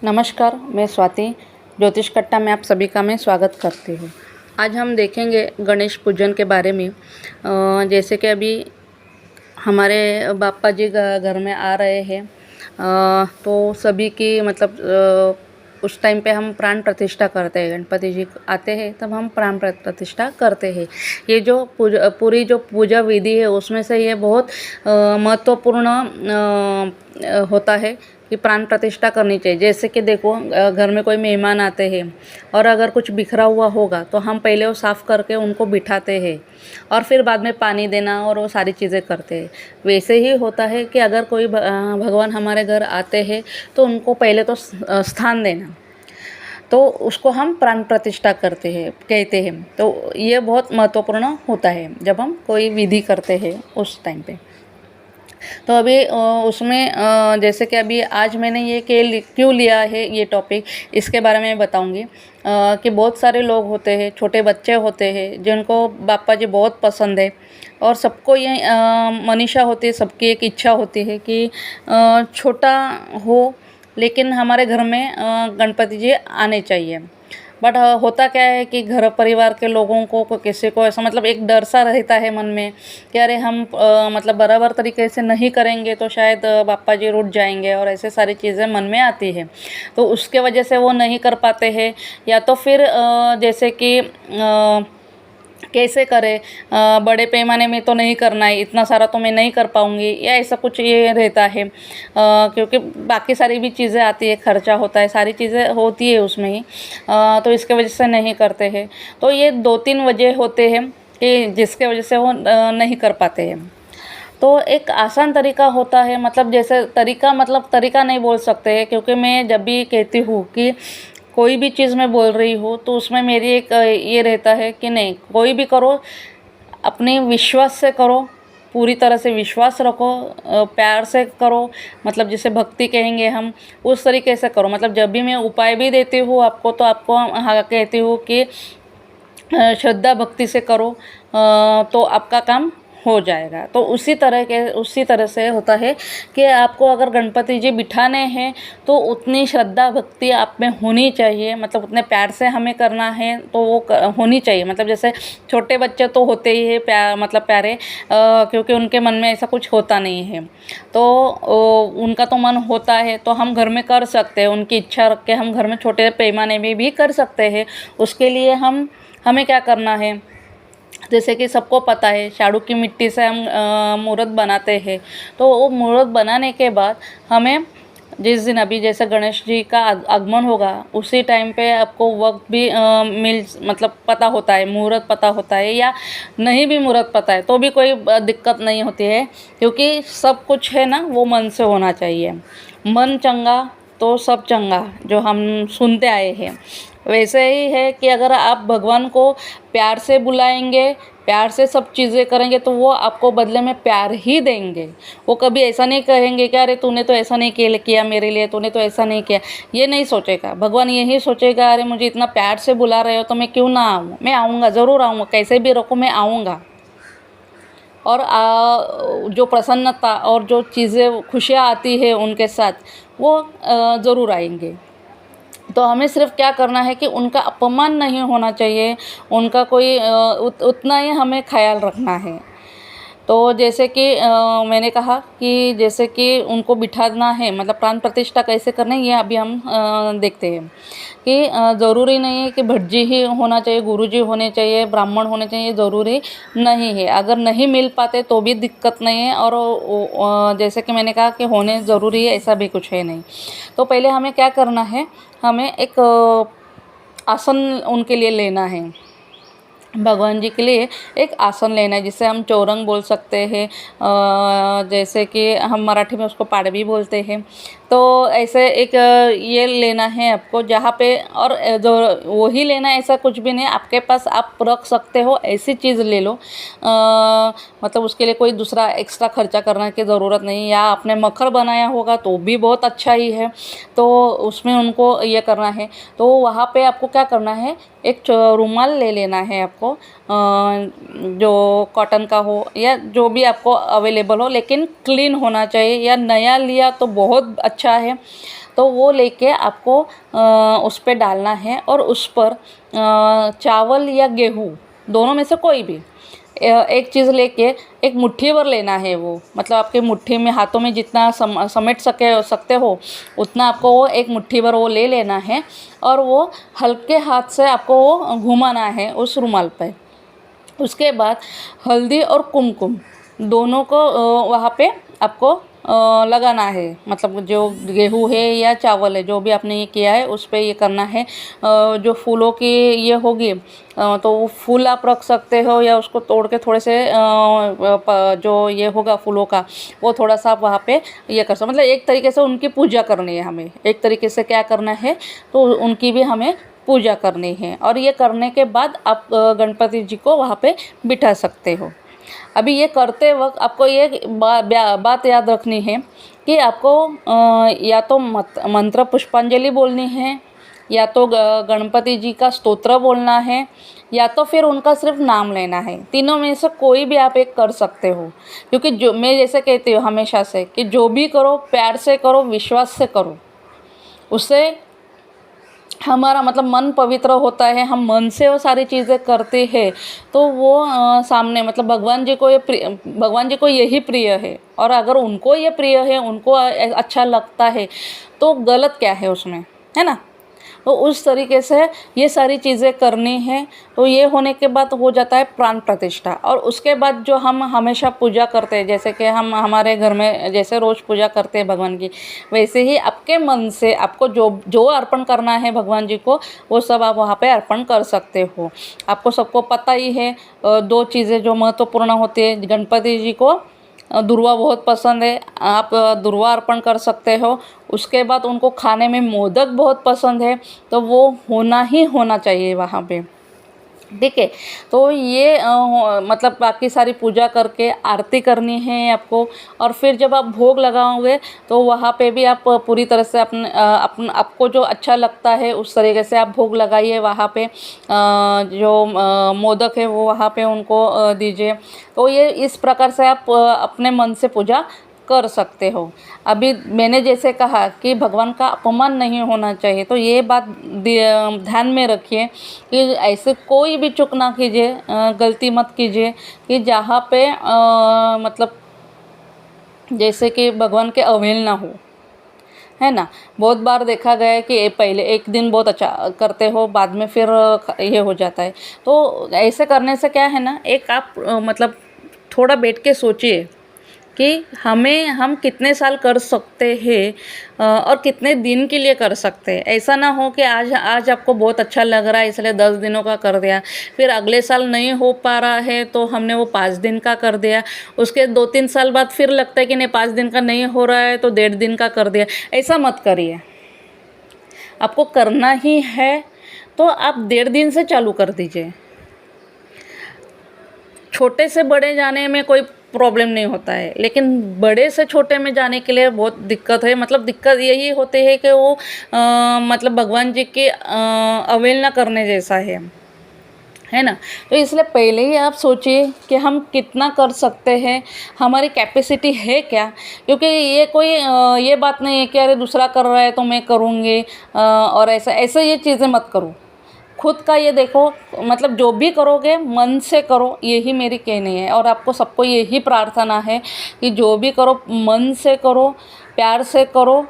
नमस्कार, मैं स्वाति ज्योतिष कट्टा में आप सभी का मैं स्वागत करती हूँ। आज हम देखेंगे गणेश पूजन के बारे में। जैसे कि अभी हमारे बापा जी घर में आ रहे हैं, तो सभी की उस टाइम पे हम प्राण प्रतिष्ठा करते हैं। गणपति जी आते हैं तब हम प्राण प्रतिष्ठा करते हैं। ये जो पूरी जो पूजा विधि है उसमें से ये बहुत महत्वपूर्ण होता है कि प्राण प्रतिष्ठा करनी चाहिए। जैसे कि देखो, घर में कोई मेहमान आते हैं और अगर कुछ बिखरा हुआ होगा तो हम पहले वो साफ़ करके उनको बिठाते हैं और फिर बाद में पानी देना और वो सारी चीज़ें करते हैं। वैसे ही होता है कि अगर कोई भगवान हमारे घर आते हैं तो उनको पहले तो स्थान देना, तो उसको हम प्राण प्रतिष्ठा कहते हैं। तो ये बहुत महत्वपूर्ण होता है जब हम कोई विधि करते हैं उस टाइम पे। तो अभी उसमें जैसे कि अभी आज मैंने ये क्यों लिया है ये टॉपिक, इसके बारे में बताऊंगी। कि बहुत सारे लोग होते हैं, छोटे बच्चे होते हैं जिनको बापा जी बहुत पसंद है और सबको ये मनीषा होती है, सबकी एक इच्छा होती है कि छोटा हो लेकिन हमारे घर में गणपति जी आने चाहिए। बट होता क्या है कि घर परिवार के लोगों को किसी को ऐसा एक डर सा रहता है मन में कि अरे हम बराबर तरीके से नहीं करेंगे तो शायद बापा जी रूठ जाएंगे, और ऐसे सारी चीज़ें मन में आती है। तो उसके वजह से वो नहीं कर पाते हैं, या तो फिर जैसे कि कैसे करें, बड़े पैमाने में तो नहीं करना है, इतना सारा तो मैं नहीं कर पाऊँगी, या ऐसा कुछ ये रहता है। क्योंकि बाकी सारी भी चीज़ें आती है, खर्चा होता है, सारी चीज़ें होती है उसमें ही, तो इसके वजह से नहीं करते हैं। तो ये 2-3 वजह होते हैं कि जिसके वजह से वो नहीं कर पाते हैं। तो एक आसान तरीका होता है, जैसे तरीका नहीं बोल सकते हैं, क्योंकि मैं जब भी कहती हूँ कि कोई भी चीज़ मैं बोल रही हूँ तो उसमें मेरी एक ये रहता है कि नहीं, कोई भी करो अपने विश्वास से करो, पूरी तरह से विश्वास रखो, प्यार से करो, जिसे भक्ति कहेंगे हम, उस तरीके से करो। जब भी मैं उपाय भी देती हूँ आपको तो आपको हाँ कहती हूँ कि श्रद्धा भक्ति से करो, तो आपका काम हो जाएगा। तो उसी तरह से होता है कि आपको अगर गणपति जी बिठाने हैं तो उतनी श्रद्धा भक्ति आप में होनी चाहिए, उतने प्यार से हमें करना है तो वो होनी चाहिए। जैसे छोटे बच्चे तो होते ही है प्यारे, क्योंकि उनके मन में ऐसा कुछ होता नहीं है, तो उनका तो मन होता है तो हम घर में कर सकते हैं, उनकी इच्छा रख के हम घर में छोटे पैमाने में भी कर सकते हैं। उसके लिए हमें क्या करना है, जैसे कि सबको पता है झाड़ू की मिट्टी से हम मूर्त बनाते हैं। तो वो मूर्त बनाने के बाद हमें जिस दिन अभी जैसे गणेश जी का आगमन होगा उसी टाइम पे आपको वक्त भी पता होता है, मुहूर्त पता होता है, या नहीं भी मुहूर्त पता है तो भी कोई दिक्कत नहीं होती है, क्योंकि सब कुछ है ना वो मन से होना चाहिए। मन चंगा तो सब चंगा, जो हम सुनते आए हैं। वैसे ही है कि अगर आप भगवान को प्यार से बुलाएंगे, प्यार से सब चीज़ें करेंगे तो वो आपको बदले में प्यार ही देंगे। वो कभी ऐसा नहीं कहेंगे कि अरे तूने तो ऐसा नहीं किया मेरे लिए, तूने तो ऐसा नहीं किया, ये नहीं सोचेगा। भगवान यही सोचेगा, अरे मुझे इतना प्यार से बुला रहे हो तो मैं क्यों ना आऊँ, मैं आऊँगा, ज़रूर आऊँगा, कैसे भी रखो मैं आऊँगा। और जो प्रसन्नता और जो चीज़ें खुशियाँ आती है उनके साथ वो ज़रूर आएंगे। तो हमें सिर्फ क्या करना है कि उनका अपमान नहीं होना चाहिए, उनका कोई उतना ही हमें ख्याल रखना है। तो जैसे कि मैंने कहा कि जैसे कि उनको बिठाना है, प्राण प्रतिष्ठा कैसे करना है ये अभी हम देखते हैं कि ज़रूरी नहीं है कि भटजी ही होना चाहिए, गुरुजी होने चाहिए, ब्राह्मण होने चाहिए, ज़रूरी नहीं है। अगर नहीं मिल पाते तो भी दिक्कत नहीं है, और जैसे कि मैंने कहा कि होने ज़रूरी है ऐसा भी कुछ है नहीं। तो पहले हमें क्या करना है, हमें एक आसन उनके लिए लेना है, भगवान जी के लिए एक आसन लेना है, जिसे हम चौरंग बोल सकते हैं, जैसे कि हम मराठी में उसको पाड़वी बोलते हैं। तो ऐसे एक ये लेना है आपको, जहाँ पे, और जो वही लेना है ऐसा कुछ भी नहीं, आपके पास आप रख सकते हो ऐसी चीज़ ले लो। उसके लिए कोई दूसरा एक्स्ट्रा खर्चा करने की ज़रूरत नहीं, या आपने मखर बनाया होगा तो भी बहुत अच्छा ही है, तो उसमें उनको ये करना है। तो वहाँ पे आपको क्या करना है, एक रुमाल ले लेना है आपको, जो कॉटन का हो या जो भी आपको अवेलेबल हो, लेकिन क्लीन होना चाहिए, या नया लिया तो बहुत अच्छा है। तो वो लेके आपको उस पे डालना है और उस पर चावल या गेहूँ दोनों में से कोई भी एक चीज़ लेके एक मुट्ठी भर लेना है। वो मतलब आपके मुट्ठी में हाथों में जितना समेट सकते हो उतना आपको वो एक मुट्ठी भर वो ले लेना है और वो हल्के हाथ से आपको वो घुमाना है उस रुमाल पे। उसके बाद हल्दी और कुमकुम दोनों को वहाँ पे आपको लगाना है। मतलब जो गेहूँ है या चावल है जो भी आपने ये किया है उस पे ये करना है। जो फूलों की ये होगी तो वो फूल आप रख सकते हो या उसको तोड़ के थोड़े से जो ये होगा फूलों का वो थोड़ा सा आप वहाँ पे ये कर सकते। मतलब एक तरीके से उनकी पूजा करनी है हमें। एक तरीके से क्या करना है तो उनकी भी हमें पूजा करनी है। और ये करने के बाद आप गणपति जी को वहाँ पे बिठा सकते हो। अभी ये करते वक्त आपको ये बात याद रखनी है कि आपको या तो मंत्र पुष्पांजलि बोलनी है या तो गणपति जी का स्तोत्र बोलना है या तो फिर उनका सिर्फ नाम लेना है। तीनों में से कोई भी आप एक कर सकते हो। क्योंकि जो मैं जैसे कहती हूँ हमेशा से कि जो भी करो प्यार से करो, विश्वास से करो, उससे हमारा मतलब मन पवित्र होता है। हम मन से वो सारी चीज़ें करते हैं तो वो सामने मतलब भगवान जी को यही प्रिय है। और अगर उनको ये प्रिय है, उनको अच्छा लगता है तो गलत क्या है उसमें, है ना। तो उस तरीके से ये सारी चीज़ें करनी है। तो ये होने के बाद हो जाता है प्राण प्रतिष्ठा। और उसके बाद जो हम हमेशा पूजा करते हैं, जैसे कि हम हमारे घर में जैसे रोज़ पूजा करते हैं भगवान की, वैसे ही आपके मन से आपको जो जो अर्पण करना है भगवान जी को वो सब आप वहाँ पे अर्पण कर सकते हो। आपको सबको पता ही है 2 चीज़ें जो महत्वपूर्ण होती है। गणपति जी को दुर्वा बहुत पसंद है, आप दुर्वा अर्पण कर सकते हो। उसके बाद उनको खाने में मोदक बहुत पसंद है तो वो होना ही होना चाहिए वहाँ पे, ठीक है। तो ये मतलब बाकी सारी पूजा करके आरती करनी है आपको। और फिर जब आप भोग लगाओगे तो वहाँ पे भी आप पूरी तरह से आपको जो अच्छा लगता है उस तरीके से आप भोग लगाइए। वहाँ पे जो मोदक है वो वहाँ पे उनको दीजिए। तो ये इस प्रकार से आप अपने मन से पूजा कर सकते हो। अभी मैंने जैसे कहा कि भगवान का अपमान नहीं होना चाहिए, तो ये बात ध्यान में रखिए कि ऐसे कोई भी चूक ना कीजिए, गलती मत कीजिए कि जहाँ पे मतलब जैसे कि भगवान के अवहेलना हो, है ना। बहुत बार देखा गया है कि पहले एक दिन बहुत अच्छा करते हो, बाद में फिर ये हो जाता है। तो ऐसे करने से क्या है ना, एक आप मतलब थोड़ा बैठ के सोचिए कि हम कितने साल कर सकते हैं और कितने दिन के लिए कर सकते हैं। ऐसा ना हो कि आज आपको बहुत अच्छा लग रहा है इसलिए 10 दिनों का कर दिया, फिर अगले साल नहीं हो पा रहा है तो हमने वो 5 दिन का कर दिया, उसके 2-3 साल बाद फिर लगता है कि नहीं 5 दिन का नहीं हो रहा है तो 1.5 दिन का कर दिया। ऐसा मत करिए। आपको करना ही है तो आप 1.5 दिन से चालू कर दीजिए। छोटे से बड़े जाने में कोई प्रॉब्लम नहीं होता है, लेकिन बड़े से छोटे में जाने के लिए बहुत दिक्कत है। मतलब दिक्कत यही होती है कि वो मतलब भगवान जी की अवहेलना करने जैसा है ना। तो इसलिए पहले ही आप सोचिए कि हम कितना कर सकते हैं, हमारी कैपेसिटी है क्या। क्योंकि ये कोई ये बात नहीं है कि अरे दूसरा कर रहा है तो मैं करूँगी और ऐसा ये चीज़ें मत करो। खुद का ये देखो, मतलब जो भी करोगे मन से करो, यही मेरी कहनी है। और आपको सबको यही प्रार्थना है कि जो भी करो मन से करो, प्यार से करो।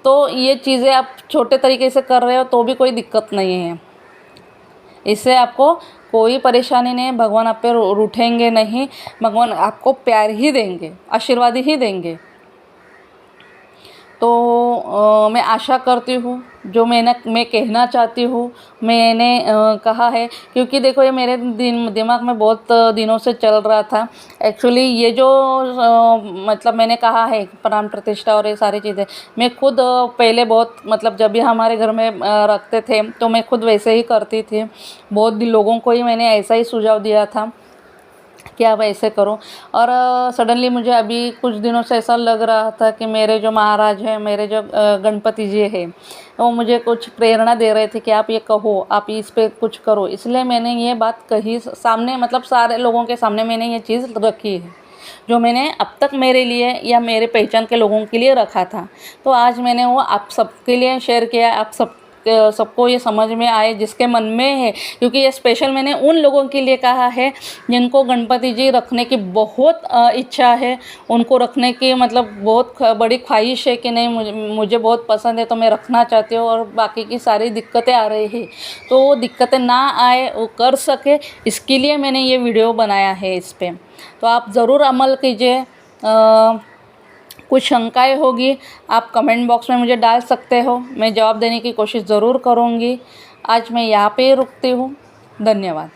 तो ये चीज़ें आप छोटे तरीके से कर रहे हो तो भी कोई दिक्कत नहीं है, इससे आपको कोई परेशानी नहीं है। भगवान आप पे रूठेंगे नहीं, भगवान आपको प्यार ही देंगे, आशीर्वाद ही देंगे। तो मैं आशा करती हूँ जो मैं कहना चाहती हूँ मैंने कहा है। क्योंकि देखो ये मेरे दिमाग में बहुत दिनों से चल रहा था। एक्चुअली ये जो मतलब मैंने कहा है प्राण प्रतिष्ठा और ये सारी चीज़ें मैं खुद पहले बहुत मतलब जब भी हमारे घर में रखते थे तो मैं खुद वैसे ही करती थी। बहुत लोगों को ही मैंने ऐसा ही सुझाव दिया था कि आप ऐसे करो। और सडनली मुझे अभी कुछ दिनों से ऐसा लग रहा था कि मेरे जो महाराज हैं, मेरे जो गणपति जी हैं, वो मुझे कुछ प्रेरणा दे रहे थे कि आप ये कहो, आप इस पे कुछ करो। इसलिए मैंने ये बात कही सामने, मतलब सारे लोगों के सामने मैंने ये चीज़ रखी है। जो मैंने अब तक मेरे लिए या मेरे पहचान के लोगों के लिए रखा था। तो आज मैंने वो आप सबके लिए शेयर किया, आप सबको ये समझ में आए जिसके मन में है, क्योंकि ये स्पेशल मैंने उन लोगों के लिए कहा है जिनको गणपति जी रखने की बहुत इच्छा है, उनको रखने की मतलब बहुत बड़ी ख्वाहिश है कि नहीं मुझे बहुत पसंद है तो मैं रखना चाहती हूँ, और बाकी की सारी दिक्कतें आ रही है तो वो दिक्कतें ना आए, वो कर सके, इसके लिए मैंने ये वीडियो बनाया है इस पर। तो आप ज़रूर अमल कीजिए। कुछ शंकाएं होगी आप कमेंट बॉक्स में मुझे डाल सकते हो, मैं जवाब देने की कोशिश ज़रूर करूँगी। आज मैं यहाँ पे ही रुकती हूँ। धन्यवाद।